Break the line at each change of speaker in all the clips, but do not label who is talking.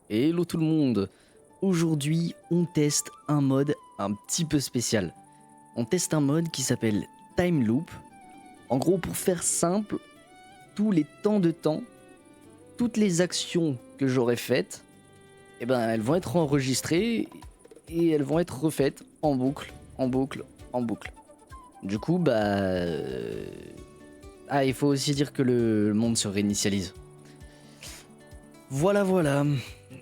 Hello tout le monde. Aujourd'hui, on teste un mode un petit peu spécial. On teste un mode qui s'appelle Time Loop. En gros, pour faire simple, tous les temps de temps, toutes les actions que j'aurais faites, eh ben, elles vont être enregistrées et elles vont être refaites en boucle, en boucle, en boucle. Du coup, il faut aussi dire que le monde se réinitialise. Voilà.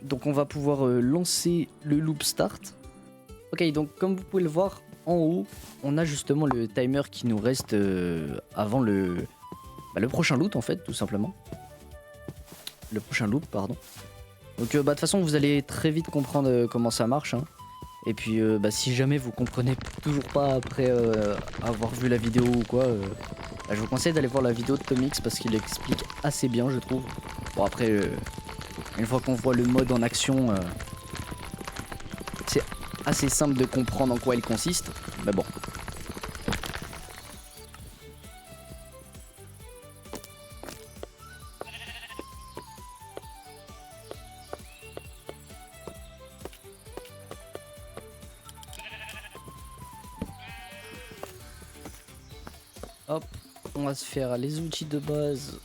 Donc on va pouvoir lancer le loop start. Ok, donc comme vous pouvez le voir, en haut, on a justement le timer qui nous reste avant le prochain loot en fait, tout simplement. Le prochain loop, pardon. Donc de toute façon, vous allez très vite comprendre comment ça marche. Hein. Et puis si jamais vous comprenez toujours pas après avoir vu la vidéo ou quoi, je vous conseille d'aller voir la vidéo de Tomix parce qu'il explique assez bien, je trouve. Bon après, une fois qu'on voit le mode en action, c'est assez simple de comprendre en quoi il consiste. Mais bon. Hop, on va se faire les outils de base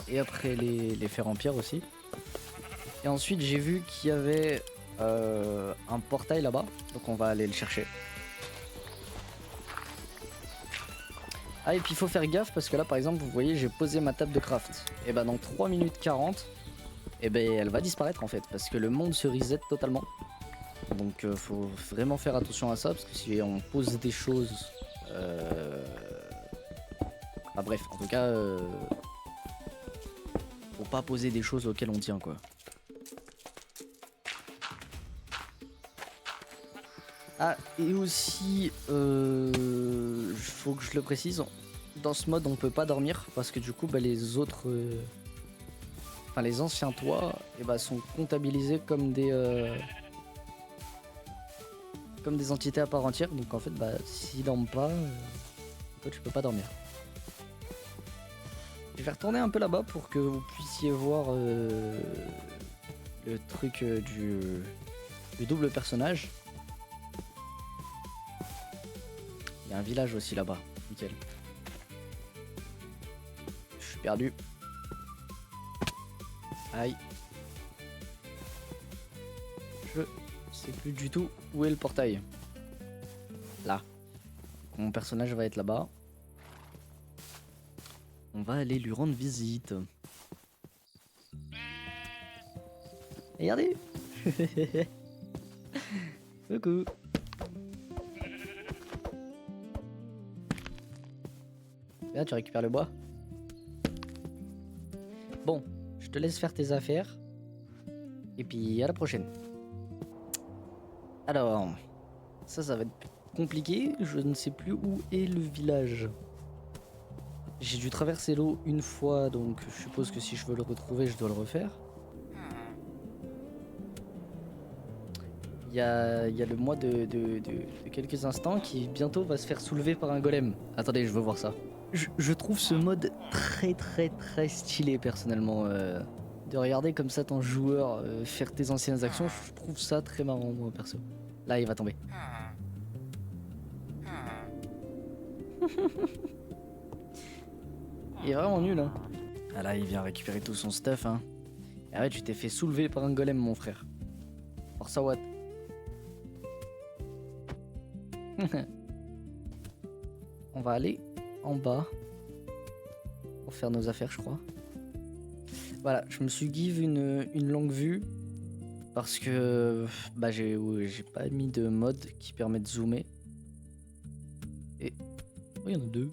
et après les faire en pierre aussi. Et ensuite j'ai vu qu'il y avait un portail là-bas, donc on va aller le chercher. Ah et puis il faut faire gaffe parce que là par exemple vous voyez j'ai posé ma table de craft. Et bah dans 3 minutes 40, et ben elle va disparaître en fait parce que le monde se reset totalement. Donc faut vraiment faire attention à ça parce que si on pose des choses... bref, en tout cas, faut pas poser des choses auxquelles on tient quoi. Ah et aussi, faut que je le précise, dans ce mode on peut pas dormir parce que du coup les autres, enfin les anciens toits, sont comptabilisés comme des entités à part entière. Donc en fait s'ils dorment pas, toi tu peux pas dormir. Je vais retourner un peu là-bas pour que vous puissiez voir le truc du double personnage. Il y a un village aussi là-bas, nickel. Je suis perdu. Aïe. Je sais plus du tout où est le portail. Là. Mon personnage va être là-bas. On va aller lui rendre visite. Regardez. Coucou. Là, tu récupères le bois. Bon, je te laisse faire tes affaires. Et puis à la prochaine. Alors, ça va être compliqué. Je ne sais plus où est le village. J'ai dû traverser l'eau une fois, donc je suppose que si je veux le retrouver, je dois le refaire. Il y a le mois de quelques instants qui bientôt va se faire soulever par un golem. Attendez, je veux voir ça. Je trouve ce mode très stylé personnellement. De regarder comme ça ton joueur faire tes anciennes actions, je trouve ça très marrant moi perso. Là, il va tomber. Il est vraiment nul, hein. Ah là, il vient récupérer tout son stuff, hein. Et ouais, tu t'es fait soulever par un golem, mon frère. Force à what? On va aller en bas pour faire nos affaires, je crois. Voilà, je me suis give une longue vue parce que j'ai pas mis de mode qui permet de zoomer. Et oh, il y en a deux.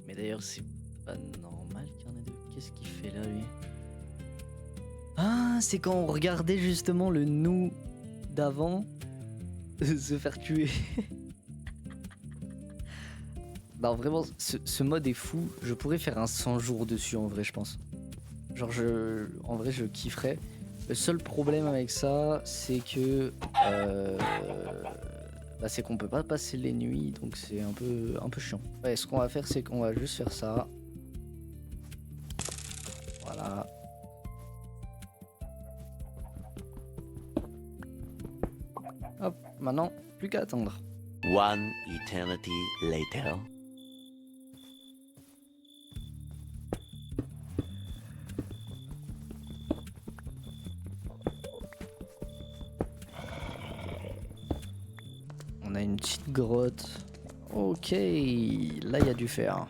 Mais d'ailleurs, c'est pas normal qu'il y en ait deux. Qu'est-ce qu'il fait là, lui? Ah, c'est quand on regardait justement le nous d'avant se faire tuer. Non, vraiment, ce mode est fou. Je pourrais faire un 100 jours dessus en vrai, je pense. Genre, en vrai, je kifferais. Le seul problème avec ça, c'est que c'est qu'on peut pas passer les nuits, donc c'est un peu chiant. Ouais, ce qu'on va faire, c'est qu'on va juste faire ça. Voilà. Hop, maintenant, plus qu'à attendre.
One eternity later.
On a une petite grotte. Ok, là il y a du fer.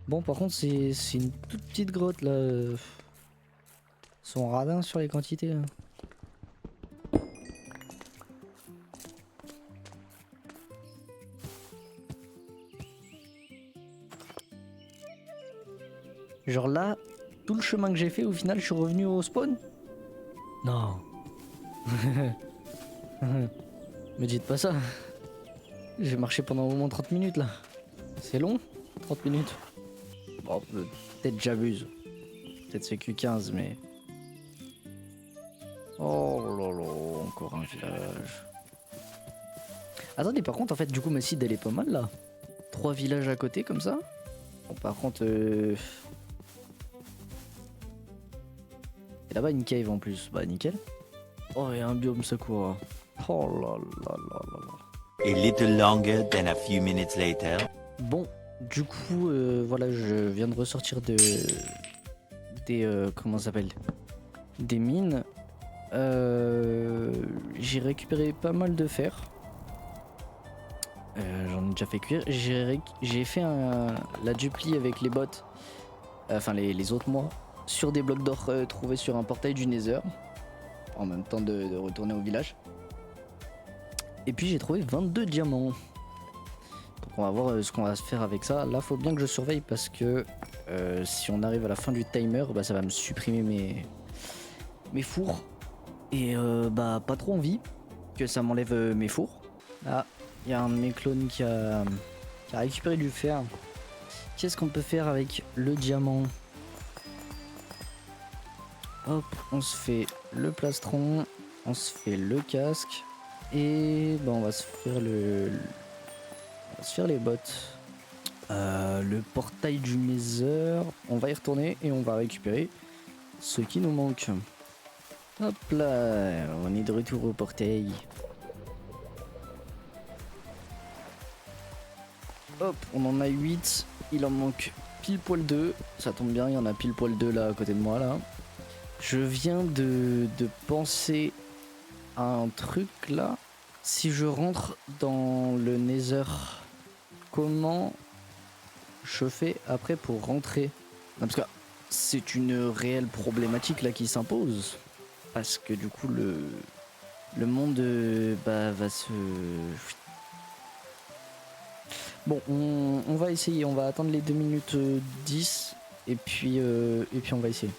Bon, par contre, c'est une toute petite grotte là. Ils sont radins sur les quantités. Là. Genre là, tout le chemin que j'ai fait, au final, je suis revenu au spawn. Non. Me dites pas ça. J'ai marché pendant au moins 30 minutes là. C'est long, 30 minutes. Bon, peut-être j'abuse. Peut-être c'est Q15, mais... Oh là là, encore un village. Attendez, par contre, en fait, du coup, ma seed, elle est pas mal là. 3 villages à côté, comme ça. Bon, par contre... Et là-bas, une cave en plus. Bah, nickel. Oh, et un biome Sakura. Oh là là là là là.
A little longer than a few minutes later.
Bon, du coup, voilà, je viens de ressortir des comment ça s'appelle, des mines. J'ai récupéré pas mal de fer. J'en ai déjà fait cuire. J'ai fait la dupli avec les bots, enfin les autres mois, sur des blocs d'or trouvés sur un portail du Nether, en même temps de retourner au village. Et puis j'ai trouvé 22 diamants. Donc on va voir ce qu'on va se faire avec ça. Là faut bien que je surveille parce que si on arrive à la fin du timer, bah, ça va me supprimer mes fours. Et bah pas trop envie que ça m'enlève mes fours. Là, il y a un de mes clones qui a récupéré du fer. Qu'est-ce qu'on peut faire avec le diamant? Hop, on se fait le plastron, on se fait le casque. Et bah, on va se faire on va se faire les bottes. Le portail du Nether, on va y retourner et on va récupérer ce qui nous manque. Hop là, on est de retour au portail. Hop, on en a 8, il en manque pile poil 2. Ça tombe bien, il y en a pile poil 2 là à côté de moi là. Je viens de penser à un truc là. Si je rentre dans le Nether, comment je fais après pour rentrer? Non, parce que c'est une réelle problématique là qui s'impose. Parce que du coup le monde bah, va se... Bon, on va essayer, on va attendre les 2 minutes 10 et puis on va essayer.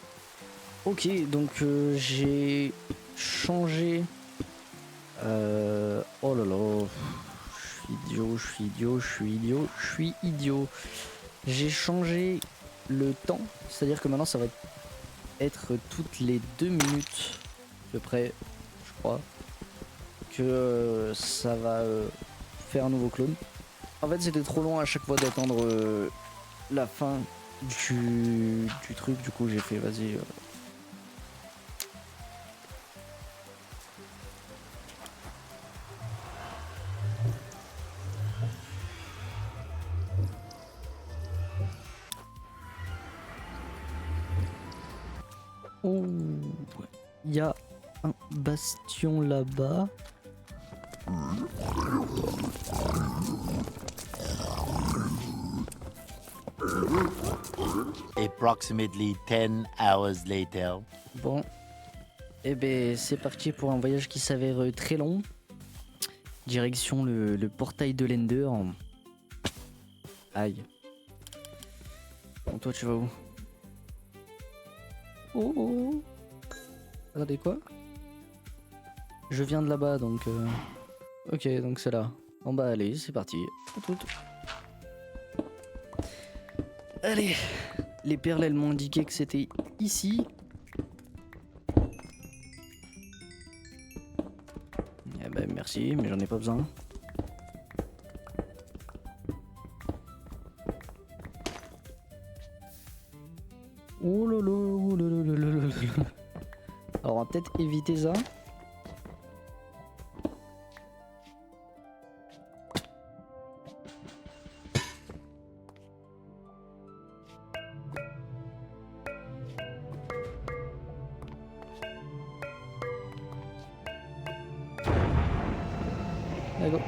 Ok, donc j'ai changé... oh là là, je suis idiot. J'ai changé le temps, c'est-à-dire que maintenant ça va être toutes les 2 minutes à peu près, je crois, que ça va faire un nouveau clone. En fait c'était trop long à chaque fois d'attendre la fin du truc, du coup j'ai fait vas-y... Oh, il y a un bastion là-bas.
Approximately 10 hours later.
Bon, et ben c'est parti pour un voyage qui s'avère très long. Direction le portail de l'Ender. Aïe. Bon, toi tu vas où? Oh, oh. Attendez quoi? Je viens de là-bas donc... Ok, donc c'est là. Bon bah allez, c'est parti. Allez, les perles elles m'ont indiqué que c'était ici. Eh ben merci, mais j'en ai pas besoin. Oh là là, oh là là là là là là. Alors on va peut-être éviter ça. Allez, go.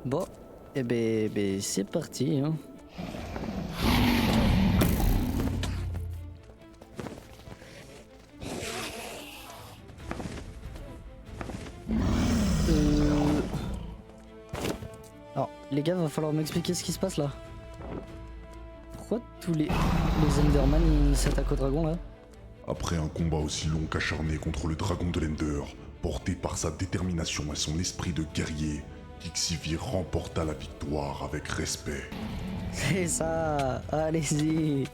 Bon, et ben c'est parti. Hein. Alors, les gars, va falloir m'expliquer ce qui se passe là. Pourquoi tous les Enderman ils s'attaquent au dragon là?
Après un combat aussi long qu'acharné contre le dragon de l'Ender, porté par sa détermination et son esprit de guerrier, Kixivir remporta la victoire avec respect.
C'est ça, allez-y.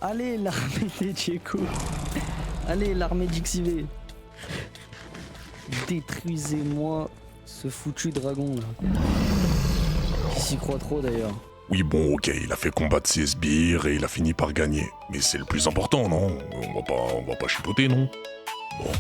Allez l'armée des Tchéco. Allez l'armée d'XIV. Détruisez-moi ce foutu dragon là. Qui s'y croit trop d'ailleurs.
Oui bon ok, il a fait combattre ses sbires et il a fini par gagner. Mais c'est le plus important non? On va pas chipoter non? Bon.